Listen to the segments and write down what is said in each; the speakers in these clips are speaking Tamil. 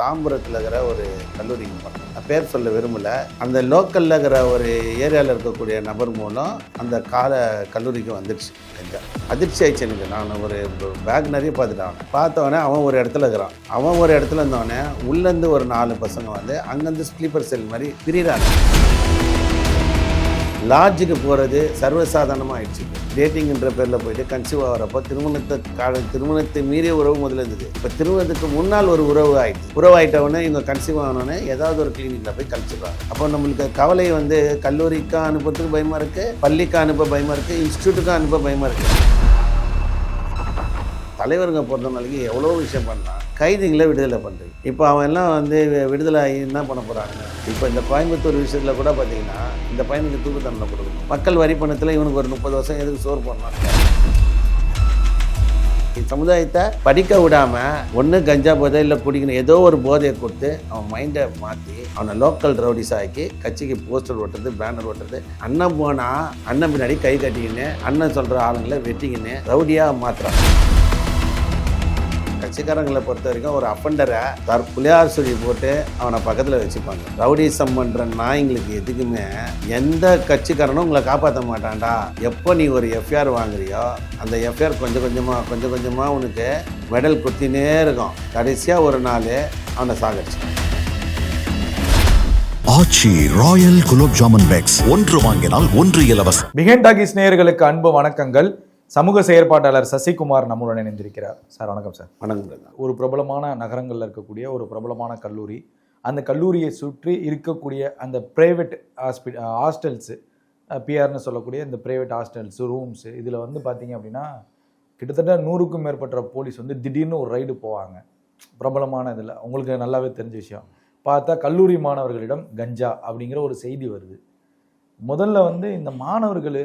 தாம்பரத்தில் இருக்கிற ஒரு கல்லூரிக்கு போனேன். பேர் சொல்ல விரும்பலை. அந்த லோக்கலில் இருக்கிற ஒரு ஏரியாவில் இருக்கக்கூடிய நபர் மூலம் அந்த கல்லூரிக்கு வந்துடுச்சு. கொஞ்சம் அதிர்ச்சி ஆயிடுச்சு எனக்கு. நான் ஒரு பேக் நிறைய பார்த்தவொடனே அவன் ஒரு இடத்துல இருக்கிறான். அவன் ஒரு இடத்துல இருந்தவொடனே உள்ளேருந்து ஒரு 4 பசங்க வந்து அங்கேருந்து ஸ்லீப்பர் செல் மாதிரி பிரிகிறாங்க. லாட்ஜுக்கு போகிறது சர்வசாதாரணமாக ஆயிடுச்சு. டேட்டிங்கிற பேரில் போயிட்டு கன்சீவ் ஆகிறப்போ திருமணத்தை மீறிய உறவு முதல்ல இருந்தது. இப்போ திருமணத்துக்கு முன்னால் ஒரு உறவு ஆகிடுச்சு. உறவாயிட்டவுடனே இவங்க கன்சீவ் ஆனோடனே ஏதாவது ஒரு கிளினிக்கில் போய் கழிச்சிடுறாங்க. அப்போ நம்மளுக்கு கவலை வந்து கல்லூரிக்கு அனுப்புறதுக்கு பயமாக இருக்குது, பள்ளிக்கு அனுப்ப பயமாக இருக்குது, இன்ஸ்டியூட்டுக்கு அனுப்ப பயமாக இருக்குது. தலைவருங்க பொறுத்த நாளைக்கு எவ்வளோ விஷயம் பண்ணலாம். கைதிகளை விடுதலை பண்ணுறீங்க. இப்போ அவன் எல்லாம் வந்து விடுதலை ஆகி என்ன பண்ண போகிறாங்க? இப்போ இந்த கோயம்புத்தூர் விஷயத்தில் கூட பார்த்தீங்கன்னா இந்த பையனுக்கு தூக்கு தண்டனை கொடுக்கணும். மக்கள் வரி பணத்தில் இவனுக்கு ஒரு 30 வருஷம் எதுக்கு சோறு போடணும்? சமுதாயத்தை படிக்க விடாமல் ஒன்று கஞ்சா போதை இல்லை குடிக்கணும் ஏதோ ஒரு போதையை கொடுத்து அவன் மைண்டை மாற்றி அவனை லோக்கல் ரவுடிஸ் ஆக்கி கட்சிக்கு போஸ்டர் ஓட்டுறது, பேனர் ஓட்டுறது, அண்ணன் போனால் அண்ணன் பின்னாடி கை கட்டிக்கின்னு அண்ணன் சொல்கிற ஆளுங்களை வெட்டிக்கின்னு ரவுடியாக மாற்றுறாங்க. கட்சிக்காரங்களை பொறுத்த வரைக்கும் ஒரு அஃபண்டரை புலியார் சொல்லி போட்டு அவனை பக்கத்தில் வச்சுப்பாங்க. ரவுடிசம் பண்ணுற நாய்ங்களுக்கு எதுக்குமே எந்த கட்சிக்காரனும் உங்களை காப்பாற்ற மாட்டான்டா. எப்போ நீ ஒரு எஃப்ஐஆர் வாங்குறியோ அந்த எஃப்ஐஆர் கொஞ்சம் கொஞ்சமாக உனக்கு மெடல் குத்தினே இருக்கும். கடைசியாக ஒரு நாள் அவனை சாகடிச்சு. ஆச்சி ராயல் குலோப் ஜாமுன் பேக்ஸ், ஒன்று வாங்கினால் ஒன்று இலவசம். பிஹைண்ட் டாக்கீஸ் நேயர்களுக்கு அன்பு வணக்கங்கள். சமூக செயற்பாட்டாளர் சசிகுமார் நம்முடன் இணைந்திருக்கிறார். சார் வணக்கம். சார் வணக்கம். ஒரு பிரபலமான நகரங்களில் இருக்கக்கூடிய ஒரு பிரபலமான கல்லூரி, அந்த கல்லூரியை சுற்றி இருக்கக்கூடிய அந்த பிரைவேட் ஹாஸ்டல்ஸு, பிஆர்னு சொல்லக்கூடிய இந்த பிரைவேட் ஹாஸ்டல்ஸு, ரூம்ஸு, இதில் வந்து பார்த்தீங்க அப்படின்னா கிட்டத்தட்ட 100க்கும் மேற்பட்ட போலீஸ் வந்து திடீர்னு ஒரு ரைடு போவாங்க. பிரபலமான இதில் உங்களுக்கு நல்லாவே தெரிஞ்ச விஷயம். பார்த்தா கல்லூரி மாணவர்களிடம் கஞ்சா அப்படிங்கிற ஒரு செய்தி வருது. முதல்ல வந்து இந்த மாணவர்கள்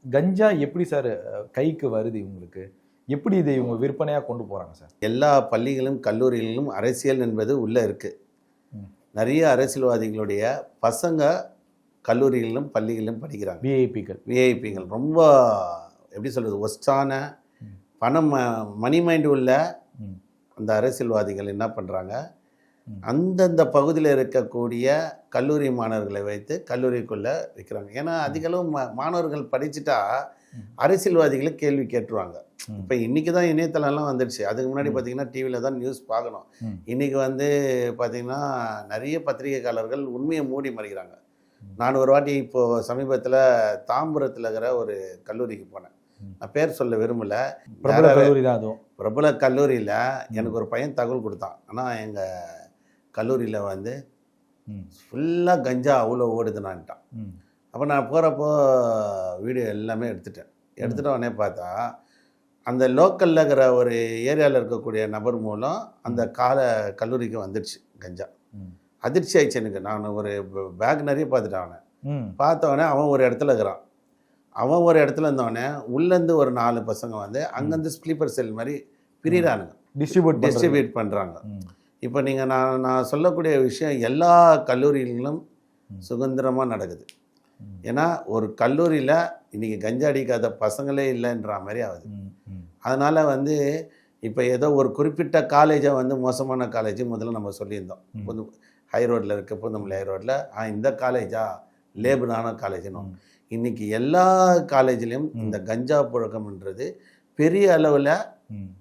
கஞ்சா எப்படி சார் கைக்கு வருது இவங்களுக்கு? எப்படி இதை இவங்க விற்பனையாக கொண்டு போகிறாங்க சார்? எல்லா பள்ளிகளும் கல்லூரிகளிலும் அரசியல் என்பது உள்ளே இருக்குது. நிறைய அரசியல்வாதிகளுடைய பசங்க கல்லூரிகளிலும் பள்ளிகளிலும் படிக்கிறாங்க. விஐபிகள் ரொம்ப எப்படி சொல்கிறது, ஒஸ்டான பணம் மணி மைண்டு உள்ள அந்த அரசியல்வாதிகள் என்ன பண்ணுறாங்க, அந்தந்த பகுதியில் இருக்கக்கூடிய கல்லூரி மாணவர்களை வைத்து கல்லூரிக்குள்ளே வைக்கிறாங்க. ஏன்னா அதிகளவு மாணவர்கள் படிச்சுட்டா அரசியல்வாதிகளை கேள்வி கேட்டுருவாங்க. இப்போ இன்றைக்கி தான் இணையதளம்லாம் வந்துடுச்சு. அதுக்கு முன்னாடி பார்த்திங்கன்னா டிவியில் தான் நியூஸ் பார்க்கணும். இன்றைக்கி வந்து பார்த்திங்கன்னா நிறைய பத்திரிகையாளர்கள் உண்மையை மூடி மறைக்கிறாங்க. நான் ஒரு வாட்டி இப்போது சமீபத்தில் தாம்பரத்தில் இருக்கிற ஒரு கல்லூரிக்கு போனேன். நான் பேர் சொல்ல விரும்பலை. பிரபல கல்லூரியில் எனக்கு ஒரு பையன் தகவல் கொடுத்தான். ஆனால் எங்கள் கல்லூரியில் வந்து ஃபுல்லாக கஞ்சா அவ்வளோ ஓடுதுனான்ட்டான். அப்போ நான் போகிறப்போ வீடியோ எல்லாமே எடுத்துகிட்ட உடனே பார்த்தா அந்த லோக்கலில் இருக்கிற ஒரு ஏரியாவில் இருக்கக்கூடிய நபர் மூலம் அந்த கல்லூரிக்கு வந்துடுச்சு கஞ்சா. அதிர்ச்சி ஆயிடுச்சு எனக்கு. நான் ஒரு பேக் நிறைய பார்த்தவொடனே அவன் ஒரு இடத்துல இருக்கிறான். அவன் ஒரு இடத்துல இருந்தவொடனே உள்ளேருந்து ஒரு 4 பசங்க வந்து அங்கேருந்து ஸ்லீப்பர் செல் மாதிரி பிரிகிறானுங்க, டிஸ்ட்ரிபியூட் பண்ணுறாங்க. இப்போ நீங்கள் நான் சொல்லக்கூடிய விஷயம் எல்லா கல்லூரிகளிலும் சுதந்திரமாக நடக்குது. ஏன்னா ஒரு கல்லூரியில் இன்றைக்கி கஞ்சா அடிக்காத பசங்களே இல்லைன்ற மாதிரி ஆகுது. அதனால் வந்து இப்போ ஏதோ ஒரு குறிப்பிட்ட காலேஜை வந்து மோசமான காலேஜ் முதல்ல நம்ம சொல்லியிருந்தோம். ஹைரோடில் இருக்க புதுமலை ஹைரோடில் இந்த காலேஜா லேபரான காலேஜ்னு. இன்றைக்கி எல்லா காலேஜ்லேயும் இந்த கஞ்சா புழக்கம்ன்றது பெரிய அளவில்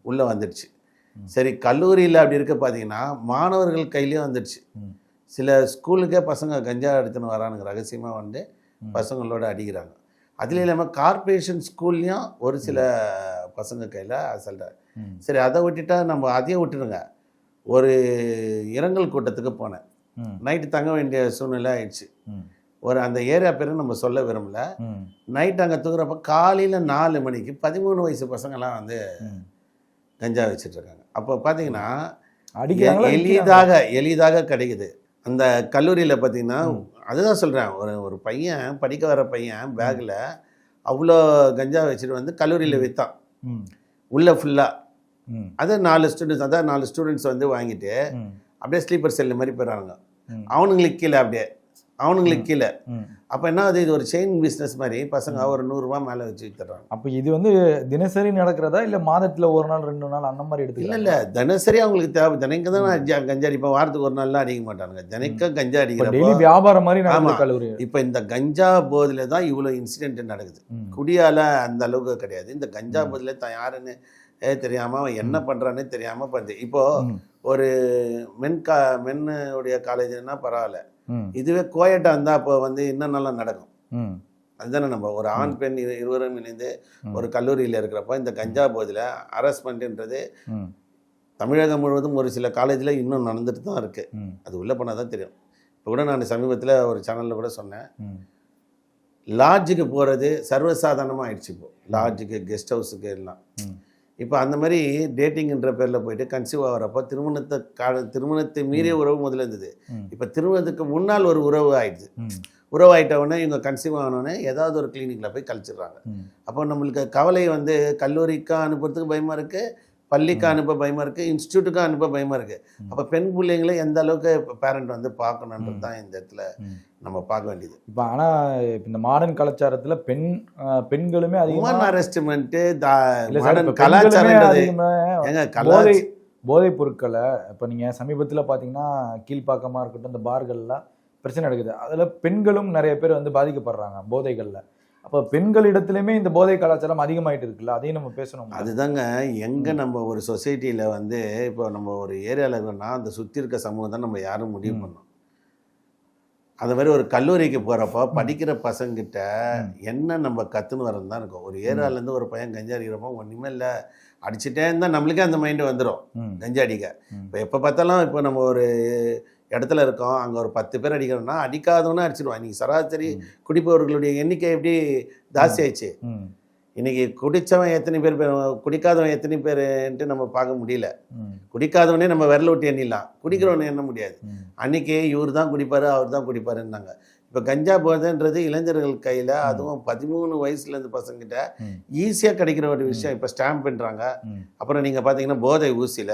உள்ளே வந்துடுச்சு. சரி, கல்லூரியில் அப்படி இருக்க பார்த்தீங்கன்னா மாணவர்கள் கையிலேயும் வந்துடுச்சு. சில ஸ்கூலுக்கே பசங்க கஞ்சா எடுத்துன்னு வரானுங்க, ரகசியமாக வந்து பசங்களோட அடிக்கிறாங்க. அதுலேயும் இல்லாமல் கார்பரேஷன் ஸ்கூல்லையும் ஒரு சில பசங்க கையில் சொல்கிறார். சரி, அதை விட்டுட்டா நம்ம அதையும் விட்டுருங்க. ஒரு இரங்கல் கூட்டத்துக்கு போனேன். நைட்டு தங்க வேண்டிய சூழ்நிலை ஆயிடுச்சு. அந்த ஏரியா பேரும் நம்ம சொல்ல விரும்பல. நைட்டு அங்கே தூங்குறப்ப காலையில் 4 மணிக்கு 13 வயசு பசங்கள்லாம் வந்து கஞ்சா வச்சிட்ருக்காங்க. அப்போ பார்த்தீங்கன்னா எளிதாக கிடைக்குது. அந்த கல்லூரியில் பார்த்தீங்கன்னா அதுதான் சொல்கிறேன், ஒரு பையன் படிக்க வர பையன் பேக்கில் அவ்வளோ கஞ்சா வச்சுட்டு வந்து கல்லூரியில் விற்றான் உள்ளே ஃபுல்லாக. அது 4 ஸ்டூடெண்ட்ஸ் வந்து வாங்கிட்டு அப்படியே ஸ்லீப்பர் செல்லு மாதிரி போயிடுறாங்க. அவனுங்களுக்கு கீழே அப்படியே அவனுங்களுக்கு கீழே. அப்போ என்ன ஆகுது, இது ஒரு செயின் பிஸ்னஸ் மாதிரி பசங்க ஒரு 100 ரூபா மேலே வச்சு வித்துறாங்க. அப்போ இது வந்து தினசரி நடக்கிறதா இல்லை மாதத்தில் ஒரு நாள் 2 நாள் அந்த மாதிரி எடுத்துக்கலாம்? இல்லை தினசரி அவங்களுக்கு தேவை. தினைக்கு தான் கஞ்சா அடிப்போம், வாரத்துக்கு ஒரு நாள்லாம் அடிக்க மாட்டானுங்க. தினைக்கும் கஞ்சா அடிக்கிறப்ப வியாபாரம் மாதிரி நடக்குது கல்லூரி. இப்போ இந்த கஞ்சா போதில தான் இவ்வளோ இன்சிடென்ட் நடக்குது. குடியால் அந்த அளவுக்கு கிடையாது. இந்த கஞ்சா போதில தான் யாருன்னு தெரியாமல் அவன் என்ன பண்ணுறான்னு தெரியாமல் பண்ணுது. இப்போது ஒரு மென்னுடைய காலேஜ்னா பரவாயில்ல, இதுவே கோயட்டாக இருந்தால் அப்போ வந்து இன்னும் நல்லா நடக்கும். அதுதானே, நம்ம ஒரு ஆண் பெண் இருவரும் இணைந்து ஒரு கல்லூரியில் இருக்கிறப்ப இந்த கஞ்சா போதில் ஹராஸ்மெண்ட்ன்றது தமிழகம் முழுவதும் ஒரு சில காலேஜில் இன்னும் நடந்துட்டு தான் இருக்குது. அது உள்ளே போனால் தான் தெரியும். இப்போ கூட நான் சமீபத்தில் ஒரு சேனலில் கூட சொன்னேன், லாட்ஜுக்கு போகிறது சர்வசாதாரணமாக ஆயிடுச்சு. இப்போ லாட்ஜுக்கு, கெஸ்ட் ஹவுஸுக்கு எல்லாம். இப்போ அந்த மாதிரி டேட்டிங்ன்ற பேரில் போயிட்டு கன்சீவ் ஆகிறப்போ திருமணத்தை மீறிய உறவு முதல்ல இருந்தது. இப்போ திருமணத்துக்கு முன்னால் ஒரு உறவு ஆயிடுது. உறவாயிட்டவுடனே இவங்க கன்சீவ் ஆனோடனே ஏதாவது ஒரு கிளினிக்கில் போய் கழிச்சிடுறாங்க. அப்போ நம்மளுக்கு கவலை வந்து கல்லூரிக்கா அனுப்புறதுக்கு பயமாக இருக்குது, பள்ளிக்கு அனுப்ப பயமாக இருக்குது, இன்ஸ்டியூட்டுக்கு அனுப்ப பயமாக இருக்குது. அப்போ பெண் பிள்ளைங்களை எந்த அளவுக்கு பேரண்ட் வந்து பார்க்கணுன்றது தான் இந்த இடத்துல நம்ம பார்க்க வேண்டியது. இப்போ ஆனால் இந்த மாடர்ன் கலாச்சாரத்தில் பெண்களுமே அதிகமாக அரெஸ்ட்மெண்ட்டு கலாச்சாரம் போதைப் பொருட்களை இப்போ நீங்கள் சமீபத்தில் பார்த்தீங்கன்னா கீழ்ப்பாக்கமாக இருக்கட்டும், இந்த பார்கள்லாம் பிரச்சனை நடக்குது. அதில் பெண்களும் நிறைய பேர் வந்து பாதிக்கப்படுறாங்க போதைகளில். அப்போ பெண்களிடத்துலையுமே இந்த போதை கலாச்சாரம் அதிகமாகிட்டு இருக்குல்ல, அதையும் நம்ம பேசணும். அதுதாங்க, எங்கே நம்ம ஒரு சொசைட்டியில் வந்து இப்போ நம்ம ஒரு ஏரியாவில் இருக்கோம்னா அந்த சுற்றி இருக்க சமூகம் தான் நம்ம யாரும் முடிவு பண்ணோம். அந்த மாதிரி ஒரு கல்லூரிக்கு போகிறப்போ படிக்கிற பசங்கிட்ட என்ன நம்ம கற்றுன்னு வரது தான் இருக்கும். ஒரு ஏரியாவிலேருந்து ஒரு பையன் கஞ்சா அடிக்கிறப்போ ஒன்றுமே இல்லை, அடிச்சுட்டே இருந்தால் நம்மளுக்கே அந்த மைண்டு வந்துடும் கஞ்சா அடிக்க. இப்போ எப்போ பார்த்தாலும் இப்போ நம்ம ஒரு இடத்துல இருக்கோம், அங்கே ஒரு 10 பேர் அடிக்கிறோம்னா அடிக்காதவனே அடிச்சிடுவான். இன்றைக்கி சராசரி குடிப்பவர்களுடைய எண்ணிக்கை எப்படி ஜாஸ்தி ஆயிடுச்சு. இன்றைக்கி குடித்தவன் எத்தனை பேர், குடிக்காதவன் எத்தனை பேருன்ட்டு நம்ம பார்க்க முடியல. குடிக்காதவனே நம்ம விரல விட்டு எண்ணிடலாம், குடிக்கிறவனே எண்ண முடியாது. அன்றைக்கி இவர் தான் குடிப்பார், அவர் தான் குடிப்பாருன்னாங்க. இப்போ கஞ்சா போதைன்றது இளைஞர்கள் கையில், அதுவும் 13 வயசுலேருந்து பசங்கிட்ட ஈஸியாக கிடைக்கிற ஒரு விஷயம். இப்போ ஸ்டாம்ப் பண்ணுறாங்க. அப்புறம் நீங்கள் பார்த்தீங்கன்னா போதை ஊசியில்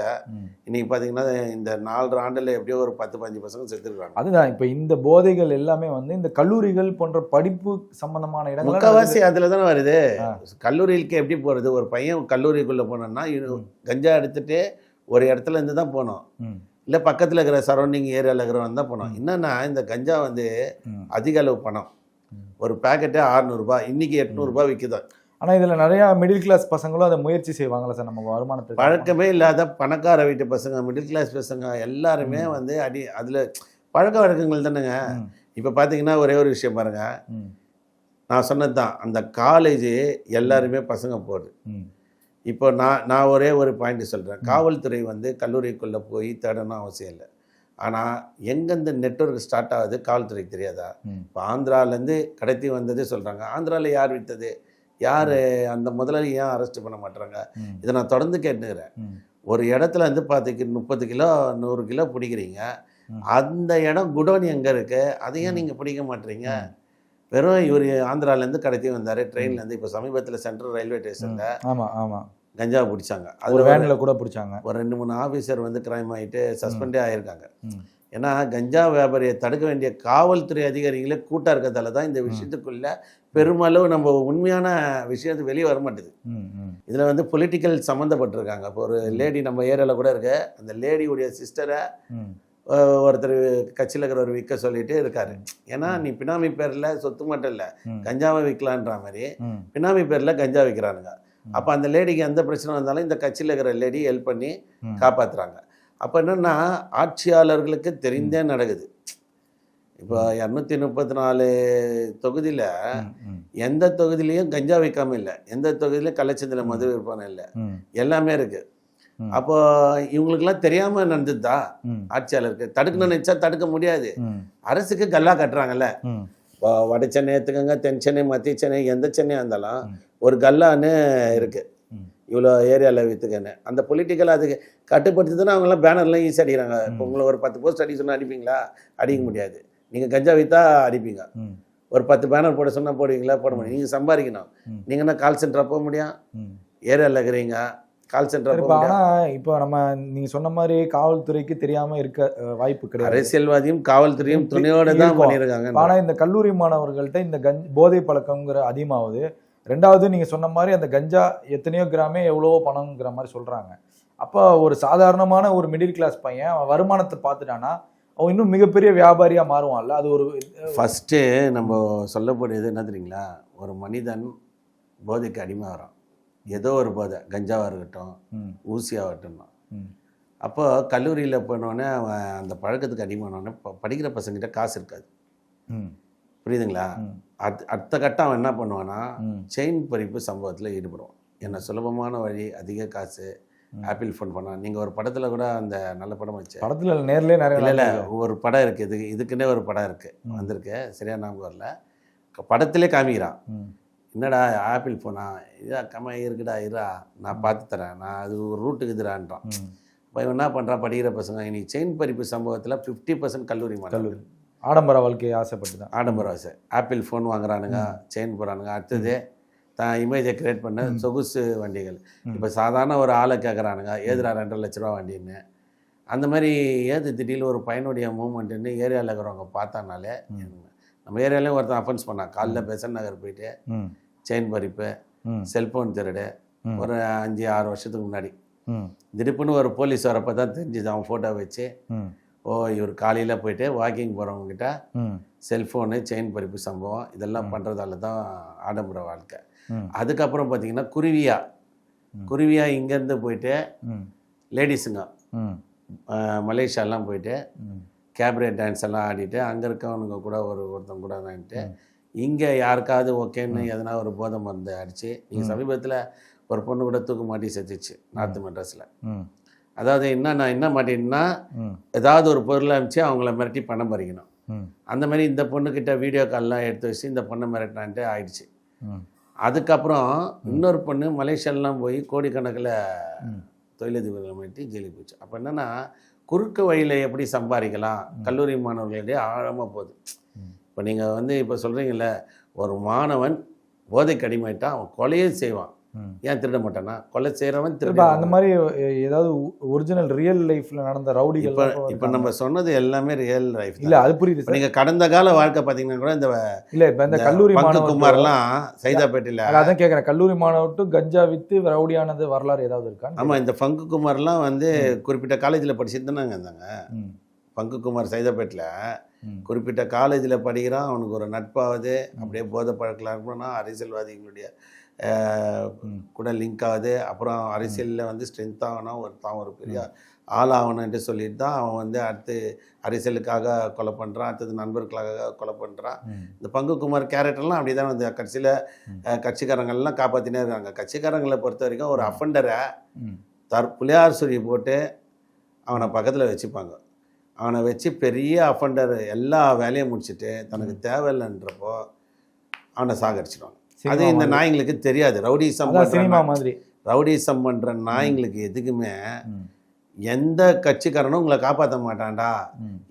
இன்றைக்கி பார்த்தீங்கன்னா இந்த 4 ஆண்டில் எப்படியோ ஒரு 10-15 பசங்க செத்துருக்காங்க. அதுதான் இப்போ இந்த போதைகள் எல்லாமே வந்து இந்த கல்லூரிகள் போன்ற படிப்பு சம்பந்தமான இடங்கள் முக்கால்வாசி அதில் தானே வருது. கல்லூரிக்கு எப்படி போகிறது, ஒரு பையன் கல்லூரிக்குள்ளே போனோன்னா கஞ்சா எடுத்துகிட்டு ஒரு இடத்துல இருந்து தான் போனோம், இல்லை பக்கத்தில் இருக்கிற சரௌண்டிங் ஏரியாவில் இருக்கிறவன் தான் போனோம். என்னென்னா இந்த கஞ்சா வந்து அதிக அளவு பணம், ஒரு பேக்கெட்டே 600 ரூபாய், இன்றைக்கி 800 ரூபாய் விற்குது. ஆனால் இதில் நிறையா மிடில் கிளாஸ் பசங்களும் அதை முயற்சி செய்வாங்களா சார்? நம்ம வருமானத்துக்கு பழக்கமே இல்லாத பணக்கார வீட்டு பசங்க, மிடில் கிளாஸ் பசங்க எல்லாருமே வந்து அதில் பழக்க வழக்கங்கள் தானேங்க. இப்போ பார்த்தீங்கன்னா ஒரே ஒரு விஷயம் பாருங்கள், நான் சொன்னது தான், அந்த காலேஜு எல்லாருமே பசங்க போகுது. இப்போ நான் ஒரே ஒரு பாயிண்ட் சொல்கிறேன், காவல்துறை வந்து கல்லூரிக்குள்ளே போய் தேடணும் அவசியம் இல்லை. ஆனால் எங்கேருந்து நெட்வொர்க் ஸ்டார்ட் ஆகுது காவல்துறைக்கு தெரியாதா? இப்போ ஆந்திராவிலேருந்து கடத்தி வந்தது சொல்கிறாங்க, ஆந்திராவில் யார் விற்றது, யார் அந்த முதலாளி ஏன் அரெஸ்ட் பண்ண மாட்டுறாங்க? இதை நான் தொடர்ந்து கேட்டுக்கிறேன். ஒரு இடத்துல வந்து 30 கிலோ 100 கிலோ பிடிக்கிறீங்க, அந்த இடம் குடோன் எங்கே இருக்குது, அதையும் நீங்கள் பிடிக்க மாட்டீங்க. வெறும் இவர் ஆந்திராவிலேருந்து கடத்தி வந்தார் ட்ரெயின்லேருந்து. இப்போ சமீபத்தில் சென்ட்ரல் ரயில்வே ஸ்டேஷனில் கஞ்சா பிடிச்சாங்க, அது ஒரு வேனில் கூட பிடிச்சாங்க. ஒரு 2-3 ஆஃபீஸர் வந்து கிரைம் ஆகிட்டு சஸ்பெண்டே ஆகியிருக்காங்க. ஏன்னா கஞ்சா வியாபாரியை தடுக்க வேண்டிய காவல்துறை அதிகாரிகளே கூட்டாக இருக்கிறதால தான் இந்த விஷயத்துக்குள்ளே பெருமளவு நம்ம உண்மையான விஷயத்து வெளியே வர மாட்டேது. இதில் வந்து பொலிட்டிக்கல் சம்மந்தப்பட்டிருக்காங்க. இப்போ ஒரு லேடி நம்ம ஏரியாவில் கூட இருக்க, அந்த லேடியுடைய சிஸ்டரை ஒருத்தர் கட்சியில் இருக்கிறவர் விற்க சொல்லிட்டு இருக்காரு. ஏன்னா நீ பினாமி பேரில் சொத்து மட்டும் இல்லை கஞ்சாவை விற்கலான்ற மாதிரி பினாமி பேரில் கஞ்சா விற்கிறானுங்க. அப்போ அந்த லேடிக்கு எந்த பிரச்சனை வந்தாலும் இந்த கட்சியில் இருக்கிற லேடி ஹெல்ப் பண்ணி காப்பாற்றுறாங்க. அப்போ என்னென்னா ஆட்சியாளர்களுக்கு தெரிந்தே நடக்குது. இப்போ 234 தொகுதியில் எந்த தொகுதியிலையும் கஞ்சா வைக்காம இல்லை, எந்த தொகுதியிலையும் கள்ளச்சந்தையில் மது விற்பனை இல்லை, எல்லாமே இருக்குது. அப்போ இவங்களுக்கெல்லாம் தெரியாமல் நடந்துதா? ஆட்சியாளருக்கு தடுக்கணும்னு நினச்சா தடுக்க முடியாது. அரசுக்கு கல்லா கட்டுறாங்கல்ல. இப்போ வட சென்னை எடுத்துக்கோங்க, தென் சென்னை, மத்திய சென்னை, எந்த சென்னையாக இருந்தாலும் ஒரு கல்லான்னு இருக்குது, இவ்வளோ ஏரியாவில் விற்றுக்கன்னு. அந்த பொலிட்டிக்கல் அதுக்கு கட்டுப்படுத்துதுன்னா அவங்களாம் பேனர்லாம் ஈஸியாக அடிக்கிறாங்க. இப்போ உங்களை ஒரு 10 போஸ்ட் அடிக்க சொன்னால் அடிப்பீங்களா? அடிக்க முடியாது. நீங்கள் கஞ்சா விற்றா அடிப்பீங்க. ஒரு 10 பேனர் போட சொன்னால் போடுவீங்களா? போட முடியும். நீங்கள் சம்பாதிக்கணும். நீங்கள் என்ன கால் சென்டராக போக முடியும்? ஏரியாவில் இருக்கிறீங்க, கால் சென்டர். ஆனால் இப்போ நம்ம நீங்கள் சொன்ன மாதிரி காவல்துறைக்கு தெரியாமல் இருக்க வாய்ப்பு கிடையாது. அரசியல்வாதியும் காவல்துறையும் துணையோடு தான் பண்ணியிருக்காங்க. ஆனால் இந்த கல்லூரி மாணவர்கள்ட்ட இந்த போதை பழக்கங்கிற அதிகமாகுது. ரெண்டாவது நீங்கள் சொன்ன மாதிரி அந்த கஞ்சா எத்தனையோ கிராமே எவ்வளவோ பணங்கிற மாதிரி சொல்கிறாங்க. அப்போ ஒரு சாதாரணமான ஒரு மிடில் கிளாஸ் பையன் வருமானத்தை பார்த்துட்டானா அவன் இன்னும் மிகப்பெரிய வியாபாரியாக மாறுவான்ல. அது ஒரு ஃபஸ்ட்டு நம்ம சொல்லக்கூடியது என்ன தெரியுங்களா, ஒரு மனிதன் போதைக்கு அடிமையாகிறான். ஏதோ ஒரு போதை, கஞ்சாவாக இருக்கட்டும், ஊசியாகட்டும். அப்போ கல்லூரியில் போனோடனே அவன் அந்த பழக்கத்துக்கு அடிமானோடனே படிக்கிற பசங்கிட்ட காசு இருக்காது. புரியுதுங்களா? அடுத்த கட்டம் அவன் என்ன பண்ணுவான்னா செயின் பறிப்பு சம்பவத்தில் ஈடுபடுவான். என்ன சுலபமான வழி, அதிக காசு, ஆப்பிள் ஃபோன் பண்ணான். நீங்கள் ஒரு படத்தில் கூட அந்த நல்ல படம் வச்சு படத்தில் நேர்லேயே நிறைய இல்லை ஒரு படம் இருக்குது, இதுக்குன்னே ஒரு படம் இருக்குது, வந்திருக்கு, சரியா ஞாபகம் வரல. படத்திலே காமிக்கிறான், என்னடா ஆப்பிள் ஃபோனா இதா கம்மா இருக்குடா, இருடா நான் பார்த்து தரேன், நான் அது ஒரு ரூட்டுக்கு இதுடான்றான். இப்போ இவன் என்ன பண்ணுறான், படிக்கிற பசங்க இன்னைக்கு செயின் பறிப்பு சம்பவத்தில் 50% கல்லூரி மாணவர்கள் ஆடம்பர வாழ்க்கையை ஆசைப்பட்டு தான் ஆடம்பர ஆசை ஆப்பிள் ஃபோன் வாங்குறானுங்க, செயின் போகிறானுங்க. அடுத்தது தான் இமேஜை கிரியேட் பண்ண சொகுசு வண்டிகள். இப்போ சாதாரண ஒரு ஆளை கேட்குறானுங்க, ஏதுடா 2.5 லட்ச ரூபா வண்டின்னு. அந்த மாதிரி ஏது திடீர்னு ஒரு பையனுடைய மூவ்மெண்ட்டுன்னு ஏரியாவில் இருக்கிறவங்க பார்த்தானாலே, நம்ம ஏரியாலையும் ஒருத்தன் அஃபென்ஸ் பண்ணான். காலைல பெசன் நகர் போயிட்டு செயின் பறிப்பு, செல்ஃபோன் திருடு, ஒரு 5-6 வருஷத்துக்கு முன்னாடி. திடீர்னு ஒரு போலீஸ் வரப்போ தான் தெரிஞ்சுது, அவன் ஃபோட்டோ வச்சு, ஓ இவர் காலையில் போயிட்டு வாக்கிங் போகிறவங்ககிட்ட செல்ஃபோனு, செயின் பறிப்பு சம்பவம் இதெல்லாம் பண்ணுறதால தான் ஆடம்பர வாழ்க்கை. அதுக்கப்புறம் பார்த்தீங்கன்னா குருவியா இங்கேருந்து போயிட்டு லேடிஸுங்க மலேசியாலாம் போயிட்டு கேப்ரே டான்ஸ் எல்லாம் ஆடிட்டு அங்கே இருக்கவனுங்க கூட ஒருத்தன் கூட வாங்கிட்டு இங்கே யாருக்காவது ஓகேன்னு எதனா ஒரு போதை மருந்து அடித்து, நீங்கள் சமீபத்தில் ஒரு பொண்ணு கூட தூக்கு மாட்டி செத்துச்சு நார்த்து மெட்ராஸில். அதாவது நான் என்ன மாட்டேன்னா, ஏதாவது ஒரு பொருளை அனுப்பிச்சு அவங்கள மிரட்டி பணம் பறிக்கணும். அந்த மாதிரி இந்த பொண்ணுக்கிட்ட வீடியோ கால்லாம் எடுத்து வச்சு இந்த பொண்ணை மிரட்டினான்ட்டு ஆயிடுச்சு. அதுக்கப்புறம் இன்னொரு பொண்ணு மலேசியாலாம் போய் கோடிக்கணக்கில் தொழிலதிபர்களை மாட்டி ஜெயிலுக்கு போச்சு. அப்போ என்னென்னா, குறுக்கு வழியில் எப்படி சம்பாதிக்கலாம் கல்லூரி மாணவர்களிடையே ஆழமாக போகுது. இப்போ நீங்கள் இப்போ சொல்கிறீங்கள, ஒரு மாணவன் போதைக்கு அடிமைட்டான், அவன் கொலையே செய்வான், ஏன் திருட மாட்டானா? கொலை செய்கிறவன் திருட. அந்த மாதிரி ஏதாவது ஒரிஜினல் ரியல் லைஃப்பில் நடந்த ரவுடிகள் இப்போ நம்ம சொன்னது எல்லாமே ரியல் லைஃப் இல்லை, அது புரியுது. நீங்கள் கடந்த கால வாழ்க்கை பார்த்தீங்கன்னா கூட இல்லை, இப்போ இந்த கல்லூரி குமார்லாம் சைதாப்பேட்டையில் அதான் கேட்குறேன், கல்லூரி மாணவர்ட்டு கஞ்சா விற்று ரவுடியானது வரலாறு ஏதாவது இருக்கா? ஆமாம், இந்த பங்கு குமார்லாம் குறிப்பிட்ட காலேஜில் படிச்சுட்டு தானே இருந்தாங்க. பங்கு குமார் சைதாப்பேட்டில் குறிப்பிட்ட காலேஜில் படிக்கிறான், அவனுக்கு ஒரு நட்பாகுது, அப்படியே போதை பழக்கலாம் இருக்கணும்னா அரசியல்வாதிகளுடைய கூட லிங்க் ஆகுது. அப்புறம் அரசியலில் ஸ்ட்ரென்த் ஆகணும், ஒரு பெரிய ஆள் ஆகணுன்ட்டு சொல்லிட்டு தான் அவன் அடுத்து அரசியலுக்காக கொலை பண்ணுறான், அடுத்தது நண்பர்களுக்காக கொலை பண்ணுறான். இந்த பங்கு குமார் கேரக்டர்லாம் அப்படி தான் கடைசியில் கட்சிக்காரங்கள்லாம் காப்பாற்றினே இருக்காங்க. கட்சிக்காரங்களை பொறுத்த வரைக்கும் ஒரு அஃபண்டரை புளியார் சுரி போட்டு அவனை பக்கத்தில் வச்சுப்பாங்க. அவனை வச்சு பெரிய அஃபண்டர் எல்லா வேலையும் முடிச்சுட்டு தனக்கு தேவையில்லைன்றப்போ அவனை சாகடிச்சிடுவாங்க. அது இந்த நாய்ங்களுக்கு தெரியாது. ரவுடிசம் பண்ணுற நாய்ங்களுக்கு எதுக்குமே எந்த கட்சிக்காரனும் உங்களை காப்பாற்ற மாட்டான்டா.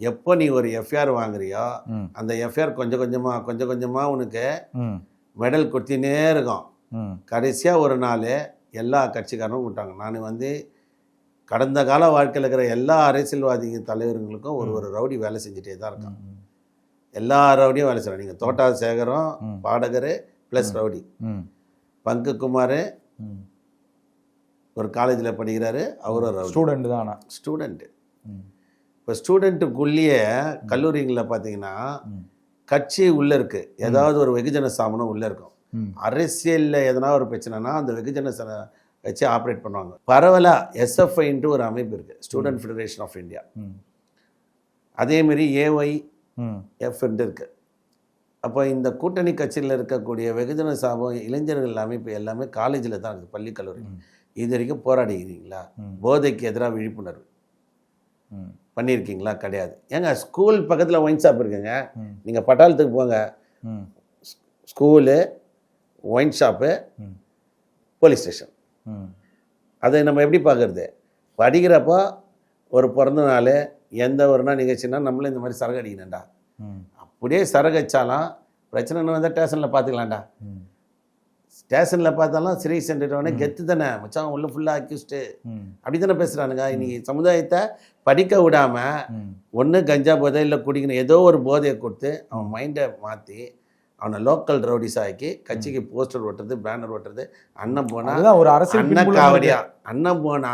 எப்போ நீ ஒரு எஃப்ஐஆர் வாங்குறியோ அந்த எஃப்ஐஆர் கொஞ்சம் கொஞ்சமாக உனக்கு மெடல் கொடுத்தினே இருக்கும். கடைசியாக ஒரு நாள் எல்லா கட்சிக்காரனும் விட்டாங்க. நான் கடந்த கால வாழ்க்கையில் இருக்கிற எல்லா அரசியல்வாதி தலைவர்களுக்கும் ஒரு ரவுடி வேலை செஞ்சுட்டே தான் இருக்கான். எல்லா ரவுடியும் வேலை செய்கிறாங்க. நீங்கள் தோட்டா சேகரம் பாடகர் ப்ளஸ் ரவுடி. பங்கு குமார் ஒரு காலேஜில் படிக்கிறாரு, அவரும் ரவுடி. ஸ்டூடெண்ட் தான். ஸ்டூடெண்ட்டு. இப்போ ஸ்டூடெண்ட்டுக்குள்ளேயே கல்லூரிகளில் பார்த்தீங்கன்னா கட்சி உள்ளே இருக்குது, ஏதாவது ஒரு வெகுஜன சாமனம் உள்ளே இருக்கும். அரசியலில் எதனா ஒரு பிரச்சனைனா அந்த வெகுஜன வச்சு ஆப்ரேட் பண்ணுவாங்க. பரவலாக எஸ்எஃப்ஐன்ட்டு ஒரு அமைப்பு இருக்குது, ஸ்டூடெண்ட் ஃபெடரேஷன் ஆஃப் இந்தியா. அதேமாரி ஏஒய்எஃப்ன்ட்டு இருக்குது. அப்போ இந்த கூட்டணி கட்சியில் இருக்கக்கூடிய வெகுஜன சாபம் இளைஞர்கள் அமைப்பு எல்லாமே காலேஜில் தான் இருக்குது, பள்ளி கல்லூரி. இது வரைக்கும் போராடிக்கிறீங்களா? போதைக்கு எதிராக விழிப்புணர்வு பண்ணியிருக்கீங்களா? கிடையாது. ஏங்க ஸ்கூல் பக்கத்தில் ஒயின் ஷாப் இருக்குங்க, நீங்கள் பட்டாளத்துக்கு போங்க, school, wine shop, police station. அதை நம்ம எப்படி பார்க்குறது? படிக்கிறப்போ ஒரு பிறந்த நாள் எந்த ஒரு நாள் நிகழ்ச்சின்னா நம்மளும் இந்த மாதிரி சரகு அடிக்கணும்டா. அப்படியே சரகு வச்சாலும் பிரச்சனைன்னு வந்தால் ஸ்டேஷனில் பார்த்துக்கலாம்டா. ஸ்டேஷனில் பார்த்தாலும் சிறை சென்றுட்டவனே கெத்து தானே மச்சான் உள்ள ஃபுல்லாக அக்யூஸ்டு அப்படி தானே பேசுகிறானுங்க. இன்னைக்கு சமுதாயத்தை படிக்க விடாமல் ஒன்று கஞ்சா போதை இல்லை குடிக்கணும் ஏதோ ஒரு போதையை கொடுத்து அவன் மைண்டை மாற்றி அவனை லோக்கல் ரவுடிஸ் ஆக்கி கட்சிக்கு போஸ்டர் ஓட்டுறது பேனர் ஓட்டுறது. அண்ணன் போனா ஒரு அரசியல் அண்ணன் காவடியா, அண்ணன் போனா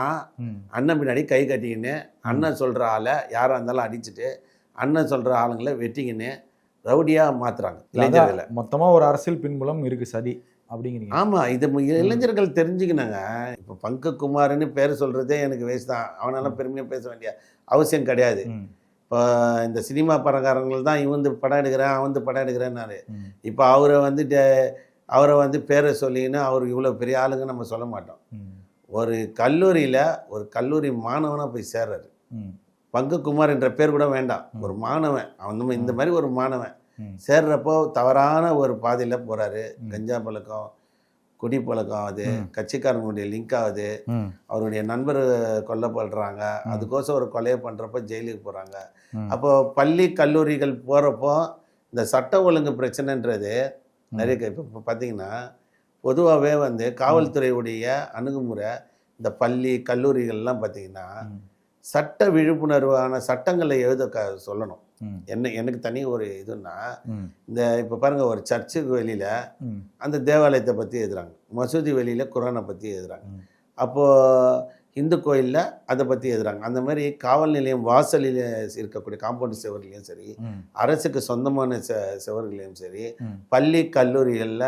அண்ணன் பின்னாடி கை கட்டிக்கின்னு அண்ணன் சொல்கிற ஆளை யாராக இருந்தாலும் அடிச்சுட்டு அண்ணன் சொல்கிற ஆளுங்களை வெட்டிக்கின்னு ரவுடியாக மாற்றுறாங்க இளைஞர்களை. மொத்தமாக ஒரு அரசியல் பின்புலம் இருக்குது சதி அப்படிங்கிறீங்க. ஆமாம், இது இளைஞர்கள் தெரிஞ்சுக்கினாங்க. இப்போ பங்குக்குமார்னு பேர் சொல்கிறதே எனக்கு வேஸ்ட் தான். அவனெல்லாம் பெருமையாக பேச வேண்டிய அவசியம் கிடையாது. இப்போ இந்த சினிமா படக்காரங்கள் தான் இவன் படம் எடுக்கிறேன் அவன் படம் எடுக்கிறேன்னாரு. இப்போ அவரை வந்து பேரை சொல்லின்னு அவர் இவ்வளோ பெரிய ஆளுங்க நம்ம சொல்ல மாட்டோம். ஒரு கல்லூரியில் ஒரு கல்லூரி மாணவனாக போய் சேர்றாரு. பங்குக்குமார் என்ற பேர் கூட வேண்டாம், ஒரு மாணவன். அவன் இந்த மாதிரி ஒரு மாணவன் சேர்றப்போ தவறான ஒரு பாதையில் போகிறாரு. கஞ்சா பழக்கம், குடி பழக்கம் ஆகுது, கட்சிக்காரங்களுடைய லிங்க் ஆகுது, அவருடைய நண்பர் கொல்லப்படுறாங்க, அதுக்கோசம் ஒரு கொலையை பண்ணுறப்போ ஜெயிலுக்கு போகிறாங்க. அப்போ பள்ளி கல்லூரிகள் போகிறப்போ இந்த சட்ட ஒழுங்கு பிரச்சனைன்றது நிறைய. இப்போ பார்த்தீங்கன்னா பொதுவாகவே வந்து காவல்துறையுடைய அணுகுமுறை இந்த பள்ளி கல்லூரிகள்லாம் பார்த்தீங்கன்னா சட்ட விழிப்புணர்வான சட்டங்களை சொல்லணும். எனக்கு தனி ஒரு இதுன்னா இந்த இப்போ பாருங்கள், ஒரு சர்ச்சுக்கு வெளியில் அந்த தேவாலயத்தை பற்றி எழுதுறாங்க, மசூதி வெளியில் குரானை பற்றி எழுதுறாங்க, அப்போது இந்து கோயிலில் அதை பற்றி எழுதுறாங்க. அந்த மாதிரி காவல் நிலையம் வாசலில் இருக்கக்கூடிய காம்பவுண்ட் செவர்களையும் சரி, அரசுக்கு சொந்தமான செவர்களையும் சரி, பள்ளி கல்லூரிகளில்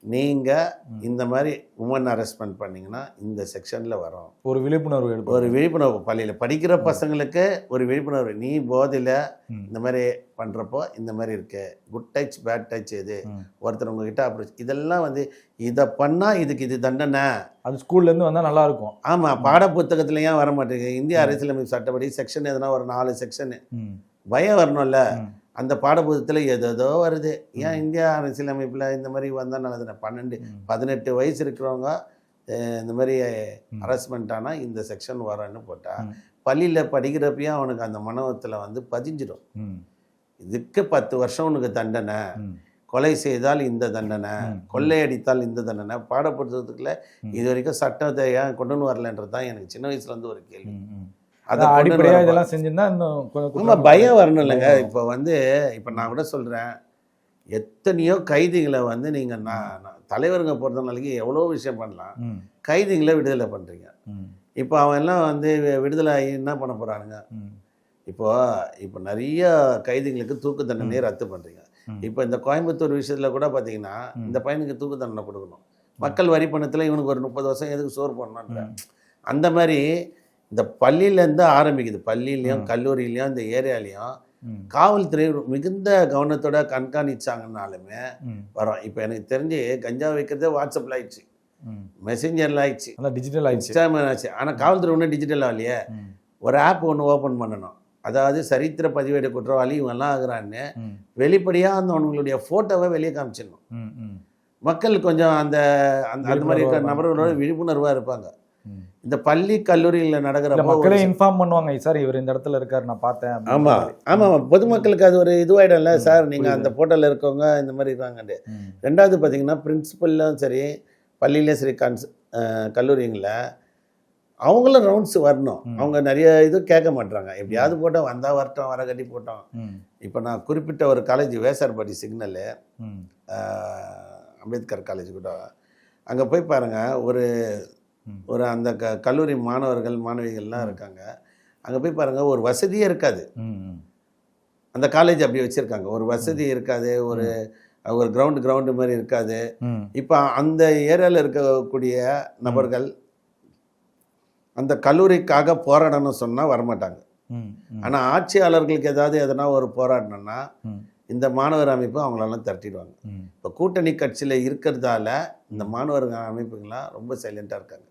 நீங்கள் இந்த மாதிரி உமன் அரெஸ்ட்மெண்ட் பண்ணிங்கன்னா இந்த செக்ஷனில் வரும். ஒரு விழிப்புணர்வு பள்ளியில் படிக்கிற பசங்களுக்கு ஒரு விழிப்புணர்வு. நீ போதையில் இந்த மாதிரி பண்ணுறப்போ இந்த மாதிரி இருக்கு, குட் டச் பேட் டச் எது, ஒருத்தர் உங்ககிட்ட அப்ரோச், இதெல்லாம் வந்து இதை பண்ணால் இதுக்கு இது தண்டனை. அது ஸ்கூல்லேருந்து வந்தால் நல்லாயிருக்கும். ஆமாம், பாட புத்தகத்துல ஏன் வர மாட்டேங்குது? இந்திய அரசியலமைப்பு சட்டப்படி செக்ஷன் எதுனா ஒரு 4 செக்ஷனு பயம் வரணும்ல. அந்த பாடப்புத்தகத்தில் ஏதோ வருது. ஏன் இந்தியா அரசியலமைப்பில் இந்த மாதிரி வந்தால் நல்லதுன்னு 18 வயசு இருக்கிறவங்க இந்த மாதிரி ஹராஸ்மெண்ட் ஆனால் இந்த செக்ஷன் வரன்னு போட்டால் பள்ளியில் படிக்கிறப்பையும் அவனுக்கு அந்த மனத்தில் வந்து பதிஞ்சிடும். இதுக்கு 10 வருஷம் உனக்கு தண்டனை, கொலை செய்தால் இந்த தண்டனை, கொள்ளையடித்தால் இந்த தண்டனை. பாடப்புத்தகத்துக்குள்ள இது வரைக்கும் சட்டத்தை ஏன் கொண்டு வரலன்றது தான் எனக்கு சின்ன வயசுலேருந்து ஒரு கேள்வி. அடிப்படையாக இதெல்லாம் செஞ்சுருந்தா இன்னும் பயம் வரணும் இல்லைங்க. இப்போ வந்து இப்போ நான் கூட சொல்கிறேன், எத்தனையோ கைதிகளை வந்து நீங்கள் தலைவருங்க பொறுத்த நாளைக்கு எவ்வளோ விஷயம் பண்ணலாம், கைதிகளை விடுதலை பண்ணுறீங்க. இப்போ அவன் எல்லாம் வந்து விடுதலை ஆகி என்ன பண்ண போகிறானுங்க? இப்போ நிறைய கைதிகளுக்கு தூக்கு தண்டனையை ரத்து பண்ணுறீங்க. இப்போ இந்த கோயம்புத்தூர் விஷயத்தில் கூட பார்த்தீங்கன்னா இந்த பையனுக்கு தூக்கு தண்டனை கொடுக்கணும். மக்கள் வரி பணத்தில் இவனுக்கு ஒரு 30 வருஷம் எதுக்கு சோறு போடணுன்ற அந்த மாதிரி இந்த பள்ளியிலேருந்து ஆரம்பிக்குது. பள்ளியிலையும் கல்லூரியிலையும் இந்த ஏரியாலையும் காவல்துறை மிகுந்த கவனத்தோட கண்காணிச்சாங்கன்னாலுமே வரோம். இப்போ எனக்கு தெரிஞ்சு கஞ்சா வைக்கிறதே வாட்ஸ்அப்பில் ஆயிடுச்சு, மெசேஞ்சரில் ஆயிடுச்சு, டிஜிட்டல் ஆயிடுச்சு, ஆச்சு. ஆனால் காவல்துறை ஒன்றும் டிஜிட்டல் ஆகலையே. ஒரு ஆப் ஒன்று ஓப்பன் பண்ணணும், அதாவது சரித்திர பதிவேடு குற்றவாளி இவங்கெல்லாம் ஆகுறான்னு வெளிப்படையாக அவங்களுடைய ஃபோட்டோவை வெளியே காமிச்சிடணும். மக்கள் கொஞ்சம் அந்த அந்த மாதிரி இருக்கிற நபர்களோட விழிப்புணர்வாக இருப்பாங்க. இந்த பள்ளி கல்லூரியில் நடக்கிறப்ப மக்களே இன்ஃபார்ம் பண்ணுவாங்க, சார் இவர் இந்த இடத்துல இருக்கார் நான் பார்த்தேன். ஆமாம், பொதுமக்களுக்கு அது ஒரு இதுவாயிடும்ல, சார் நீங்கள் அந்த போட்டோவில் இருக்கவங்க இந்த மாதிரி இருக்காங்க. ரெண்டாவது பார்த்தீங்கன்னா பிரின்சிபல்லும் சரி பள்ளியிலே சரி கல்லூரிங்களில் அவங்களும் ரவுண்ட்ஸ் வரணும். அவங்க நிறைய இது கேட்க மாட்டாங்க, எப்படியாவது போட்டோம் வந்தால் வரட்டும், வர கட்டி போட்டோம். இப்போ நான் குறிப்பிட்ட ஒரு college Vyasarpadi signal Ambedkar college கூட அங்கே போய் பாருங்கள், ஒரு அந்த கல்லூரி மாணவர்கள் மாணவிகள்லாம் இருக்காங்க. அங்கே போய் பாருங்கள், ஒரு வசதியே இருக்காது. அந்த காலேஜ் அப்படி வச்சுருக்காங்க, ஒரு வசதி இருக்காது, ஒரு கிரவுண்டு மாதிரி இருக்காது. இப்போ அந்த ஏரியாவில் இருக்கக்கூடிய நபர்கள் அந்த கல்லூரிக்காக போராடணும்னு சொன்னால் வரமாட்டாங்க. ஆனால் ஆட்சியாளர்களுக்கு எதனா ஒரு போராடணும்னா இந்த மாணவர் அமைப்பு அவங்களெல்லாம் திரட்டிடுவாங்க. இப்போ கூட்டணி கட்சியில் இருக்கிறதால இந்த மாணவர் அமைப்புகள்லாம் ரொம்ப சைலண்டாக இருக்காங்க.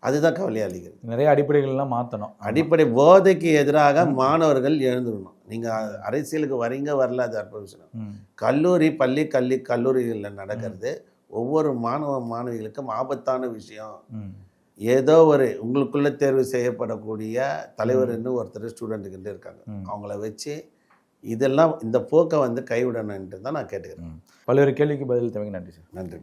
அதுதான் கவலையாக அளிக்கிறது. நிறைய அடிப்படைகள்லாம் மாற்றணும். அடிப்படை போதைக்கு எதிராக மாணவர்கள் எழுந்துடணும். நீங்கள் அரசியலுக்கு வரீங்க வரல, அது அற்ப விஷயம். கல்லூரி கல்லூரிகளில் நடக்கிறது ஒவ்வொரு மாணவ மாணவிகளுக்கும் ஆபத்தான விஷயம். ஏதோ ஒரு உங்களுக்குள்ளே தேர்வு செய்யப்படக்கூடிய தலைவர்னு ஒருத்தர் ஸ்டூடெண்ட்டுக்கிட்டே இருக்காங்க, அவங்கள வச்சு இதெல்லாம் இந்த போக்கை வந்து கைவிடணுன்ட்டு தான் நான் கேட்டுக்கிறேன். பல்வேறு கேள்விக்கு பதில் தேவைங்க. நன்றி சார். நன்றி.